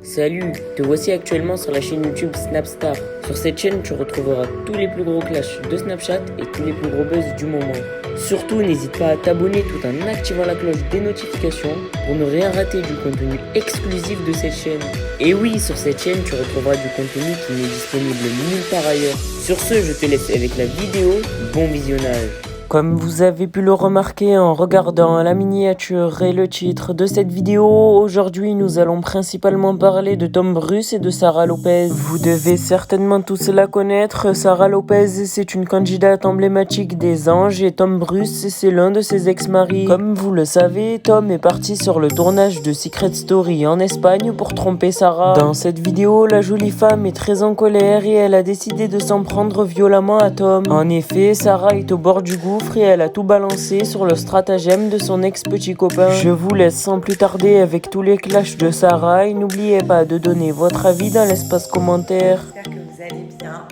Salut, te voici actuellement sur la chaîne YouTube Snapstar. Sur cette chaîne, tu retrouveras tous les plus gros clashs de Snapchat et tous les plus gros buzz du moment. Surtout, n'hésite pas à t'abonner tout en activant la cloche des notifications pour ne rien rater du contenu exclusif de cette chaîne. Et oui, sur cette chaîne, tu retrouveras du contenu qui n'est disponible nulle part ailleurs. Sur ce, je te laisse avec la vidéo. Bon visionnage. Comme vous avez pu le remarquer en regardant la miniature et le titre de cette vidéo, aujourd'hui nous allons principalement parler de Tom Bruce et de Sarah Lopez. Vous devez certainement tous la connaître. Sarah Lopez, c'est une candidate emblématique des anges et Tom Bruce, c'est l'un de ses ex-maris. Comme vous le savez, Tom est parti sur le tournage de Secret Story en Espagne pour tromper Sarah. Dans cette vidéo, la jolie femme est très en colère et elle a décidé de s'en prendre violemment à Tom. En effet, Sarah est au bord du gouffre et elle a tout balancé sur le stratagème de son ex-petit copain. Je vous laisse sans plus tarder avec tous les clashs de Sarah et n'oubliez pas de donner votre avis dans l'espace commentaire. J'espère que vous allez bien.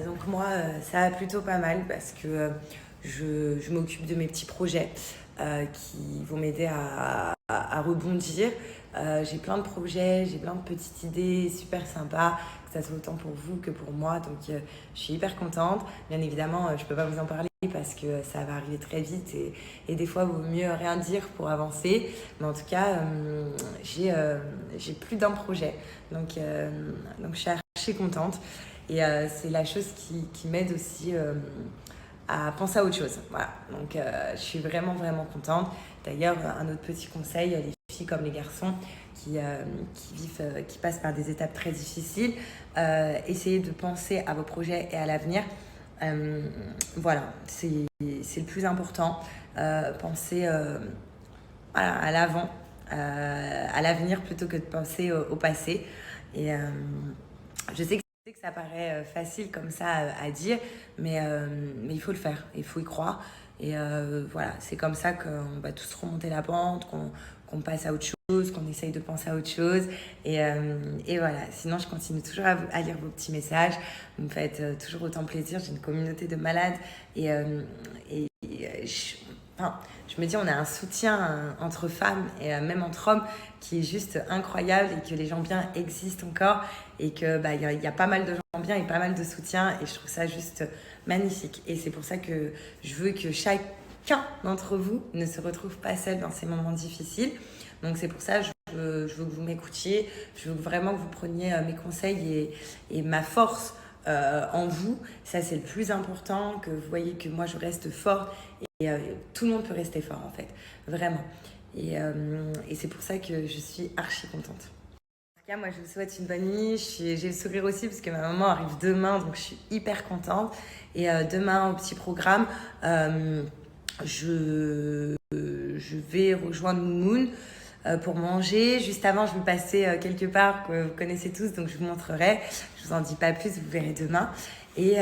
Donc moi, ça va plutôt pas mal parce que je m'occupe de mes petits projets qui vont m'aider à rebondir. J'ai plein de projets, j'ai plein de petites idées super sympas, que ça soit autant pour vous que pour moi. Donc je suis hyper contente. Bien évidemment, je peux pas vous en parler parce que ça va arriver très vite et des fois, il vaut mieux rien dire pour avancer. Mais en tout cas, j'ai plus d'un projet. Donc je suis archi contente. Et c'est la chose qui m'aide aussi à penser à autre chose. Voilà. Donc je suis vraiment, vraiment contente. D'ailleurs, un autre petit conseil, les filles comme les garçons qui passent par des étapes très difficiles, essayez de penser à vos projets et à l'avenir. Voilà, c'est le plus important. Penser à l'avant, à l'avenir plutôt que de penser au passé. Et je sais que ça paraît facile comme ça à dire, mais il faut le faire, il faut y croire. Et voilà, c'est comme ça qu'on va tous remonter la pente, qu'on passe à autre chose, qu'on essaye de penser à autre chose. Et voilà, sinon je continue toujours à lire vos petits messages. Vous me faites toujours autant plaisir. J'ai une communauté de malades. Je me dis, on a un soutien entre femmes et même entre hommes qui est juste incroyable et que les gens bien existent encore et que y a pas mal de gens bien et pas mal de soutien et je trouve ça juste magnifique. Et c'est pour ça que je veux que chacun d'entre vous ne se retrouve pas seul dans ces moments difficiles. Donc c'est pour ça que je veux que vous m'écoutiez, je veux vraiment que vous preniez mes conseils et ma force en vous. Ça c'est le plus important, que vous voyez que moi je reste forte et tout le monde peut rester fort en fait, vraiment. Et c'est pour ça que je suis archi contente. En tout cas, moi je vous souhaite une bonne nuit. J'ai le sourire aussi parce que ma maman arrive demain, donc je suis hyper contente. Et demain au petit programme, je vais rejoindre Moon pour manger. Juste avant, je vais passer quelque part que vous connaissez tous, donc je vous montrerai. Je vous en dis pas plus, vous verrez demain. Et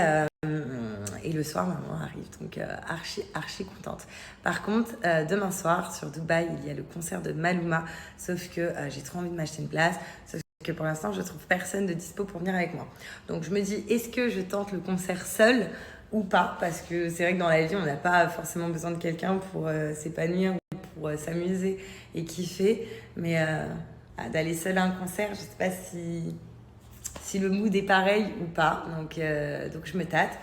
le soir, maman arrive, donc archi contente. Par contre, demain soir, sur Dubaï, il y a le concert de Maluma, sauf que j'ai trop envie de m'acheter une place, sauf que pour l'instant, je trouve personne de dispo pour venir avec moi. Donc je me dis, est-ce que je tente le concert seule ou pas? Parce que c'est vrai que dans la vie, on n'a pas forcément besoin de quelqu'un pour s'épanouir ou pour s'amuser et kiffer. Mais d'aller seule à un concert, je sais pas si le mood est pareil ou pas. Donc je me tâte.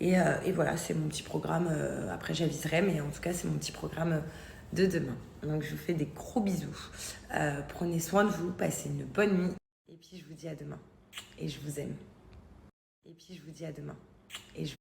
Et voilà, c'est mon petit programme. Après, j'aviserai, mais en tout cas, c'est mon petit programme de demain. Donc, je vous fais des gros bisous. Prenez soin de vous, passez une bonne nuit. Et puis, je vous dis à demain. Et je vous aime. Et puis, je vous dis à demain. Et je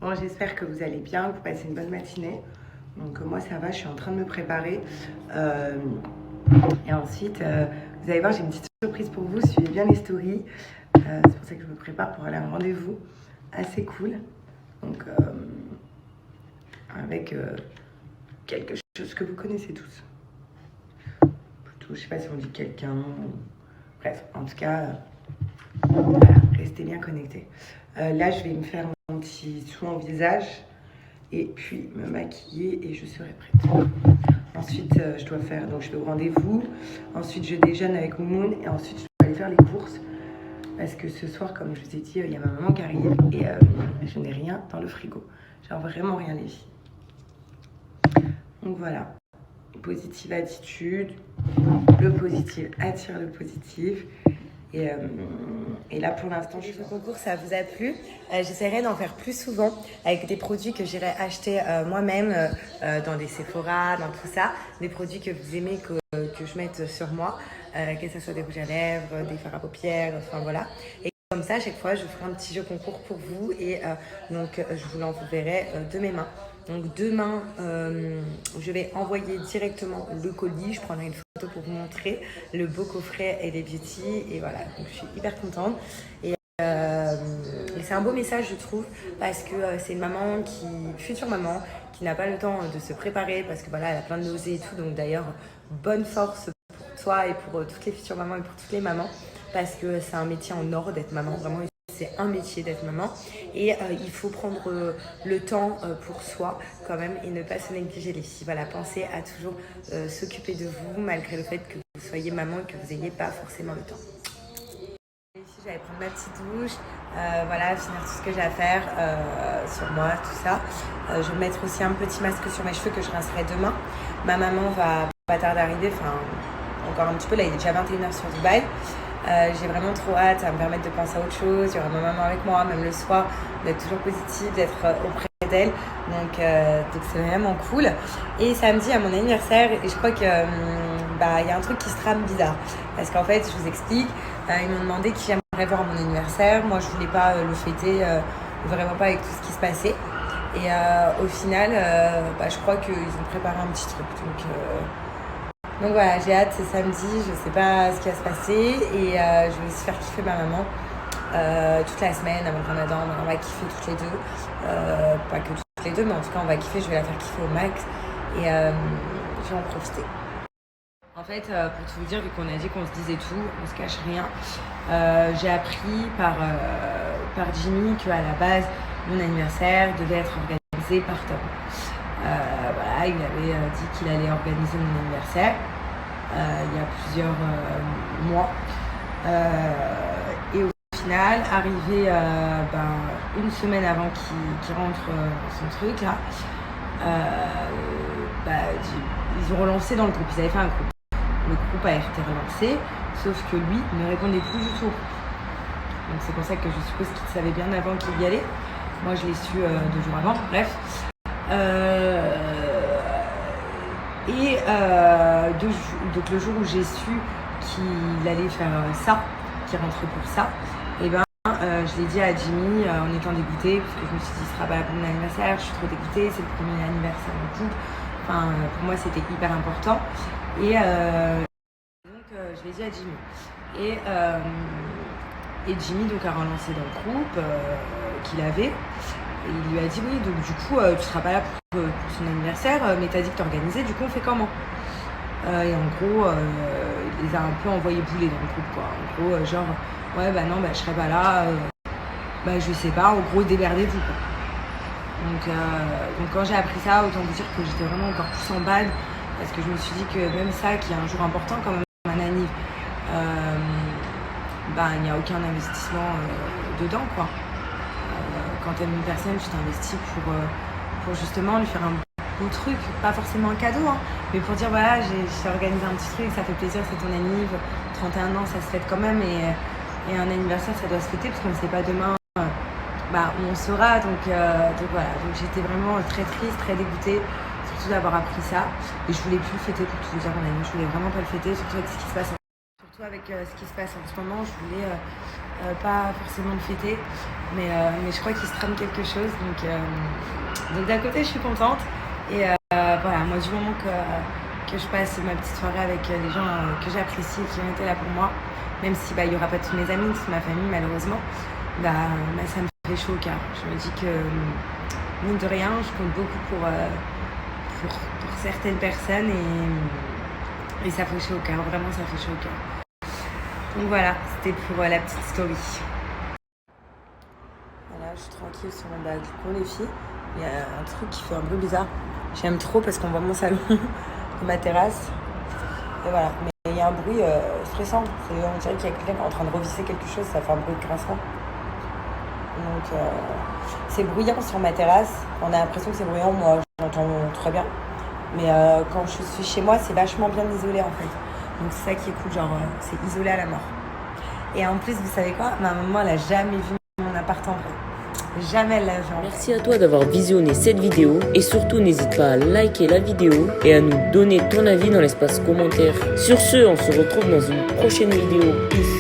Bon, j'espère que vous allez bien, que vous passez une bonne matinée. Donc moi ça va, je suis en train de me préparer. Et ensuite, vous allez voir, j'ai une petite surprise pour vous, suivez bien les stories. C'est pour ça que je me prépare pour aller à un rendez-vous assez cool. Donc avec quelque chose que vous connaissez tous. Plutôt, je sais pas si on dit quelqu'un. Bref, en tout cas, voilà, restez bien connectés. Là, je vais me faire mon petit soin au visage et puis me maquiller et je serai prête. Ensuite, je dois faire, donc je vais au rendez-vous. Ensuite, je déjeune avec Moumoun et ensuite, je dois aller faire les courses. Parce que ce soir, comme je vous ai dit, il y a ma maman qui arrive et je n'ai rien dans le frigo. Genre vraiment rien, les filles. Donc voilà, positive attitude. Le positif attire le positif. Et là, pour l'instant, je fais le concours, ça vous a plu. J'essaierai d'en faire plus souvent avec des produits que j'irai acheter moi-même dans des Sephora, dans tout ça. Des produits que vous aimez que je mette sur moi, que ce soit des rouges à lèvres, des fards à paupières, enfin voilà. Et comme ça, à chaque fois, je ferai un petit jeu concours pour vous et donc je vous l'enverrai de mes mains. Donc demain, je vais envoyer directement le colis. Je prendrai une photo pour vous montrer le beau coffret et les beauty. Et voilà, donc je suis hyper contente. Et c'est un beau message, je trouve, parce que c'est une maman future maman, qui n'a pas le temps de se préparer parce que voilà, elle a plein de nausées et tout. Donc d'ailleurs, bonne force pour toi et pour toutes les futures mamans et pour toutes les mamans, parce que c'est un métier en or d'être maman, vraiment. C'est un métier d'être maman et il faut prendre le temps pour soi quand même et ne pas se négliger les filles. Voilà, pensez à toujours s'occuper de vous malgré le fait que vous soyez maman et que vous n'ayez pas forcément le temps. Ici, j'allais prendre ma petite douche, voilà, finir tout ce que j'ai à faire sur moi, tout ça. Je vais mettre aussi un petit masque sur mes cheveux que je rincerai demain. Ma maman va pas tarder à arriver, enfin encore un petit peu, là il est déjà 21h sur Dubaï. J'ai vraiment trop hâte, ça va me permettre de penser à autre chose. Il y aura ma maman avec moi, même le soir, d'être toujours positive, d'être auprès d'elle. Donc c'est vraiment cool. Et samedi, à mon anniversaire, et je crois que y a un truc qui se trame bizarre. Parce qu'en fait, je vous explique, ils m'ont demandé qui j'aimerais voir à mon anniversaire. Moi, je voulais pas le fêter, vraiment pas avec tout ce qui se passait. Et au final, je crois qu'ils ont préparé un petit truc. Donc voilà, j'ai hâte, c'est samedi, je sais pas ce qui va se passer et je vais aussi faire kiffer ma maman toute la semaine avant le Ramadan. On va kiffer toutes les deux, pas que toutes les deux, mais en tout cas on va kiffer, je vais la faire kiffer au max et je vais en profiter. En fait, pour tout vous dire, vu qu'on a dit qu'on se disait tout, on se cache rien, j'ai appris par Jimmy qu'à la base, mon anniversaire devait être organisé par Tom. Voilà, il avait dit qu'il allait organiser mon anniversaire il y a plusieurs mois. Et au final, arrivé une semaine avant qu'il rentre dans son truc, là, ils ont relancé dans le groupe. Ils avaient fait un groupe. Le groupe a été relancé, sauf que lui ne répondait plus du tout. Donc c'est pour ça que je suppose qu'il savait bien avant qu'il y allait. Moi, je l'ai su 2 jours avant. Bref. Donc le jour où j'ai su qu'il allait faire ça, qu'il rentrait pour ça, je l'ai dit à Jimmy en étant dégoûtée, parce que je me suis dit ce sera pas pour mon anniversaire, je suis trop dégoûtée, c'est le premier anniversaire en couple, pour moi c'était hyper important et donc je l'ai dit à Jimmy et Jimmy donc a relancé dans le groupe qu'il avait. Et il lui a dit oui, donc du coup tu seras pas là pour son anniversaire, mais t'as dit que t'organisais, du coup on fait comment? Et en gros, il les a un peu envoyés bouler dans le groupe quoi. En gros, non, je serai pas là, je sais pas, en gros démerdez-vous quoi. Donc quand j'ai appris ça, autant vous dire que j'étais vraiment encore plus en bad, parce que je me suis dit que même ça, qui est un jour important quand même, un anniv, il n'y a aucun investissement dedans quoi. Quand t'aimes une personne, tu t'investis pour justement lui faire un beau truc, pas forcément un cadeau, mais pour dire voilà, j'ai organisé un petit truc, ça fait plaisir, c'est ton anniv, 31 ans, ça se fête quand même, et un anniversaire, ça doit se fêter, parce qu'on ne sait pas demain où on sera, donc voilà, donc j'étais vraiment très triste, très dégoûtée, surtout d'avoir appris ça, et je voulais plus le fêter pour tout vous dire, je voulais vraiment pas le fêter, surtout avec ce qui se passe en ce moment, je voulais pas forcément le fêter, mais je crois qu'il se trame quelque chose, donc d'un côté je suis contente et voilà, moi du moment que je passe ma petite soirée avec les gens que j'apprécie et qui ont été là pour moi, même si il y aura pas tous mes amis, toute ma famille malheureusement, ça me fait chaud au cœur. Je me dis que mine de rien, je compte beaucoup pour certaines personnes et ça fait chaud au cœur, vraiment ça fait chaud au cœur. Donc voilà, c'était pour la petite story. je suis tranquille sur mon balcon, les filles. Il y a un truc qui fait un bruit bizarre. J'aime trop parce qu'on voit mon salon et ma terrasse. Et voilà. Mais il y a un bruit stressant. On dirait qu'il y a quelqu'un qui est en train de revisser quelque chose. Ça fait un bruit grincement. Donc, c'est bruyant sur ma terrasse. On a l'impression que c'est bruyant. Moi, j'entends très bien. Mais quand je suis chez moi, c'est vachement bien isolé en fait. Donc, c'est ça qui est cool. Genre, c'est isolé à la mort. Et en plus, vous savez quoi? Ma maman, elle a jamais vu mon appart en vrai. Jamais elle l'a vu en vrai. Merci à toi d'avoir visionné cette vidéo et surtout n'hésite pas à liker la vidéo et à nous donner ton avis dans l'espace commentaire. Sur ce, on se retrouve dans une prochaine vidéo. Peace.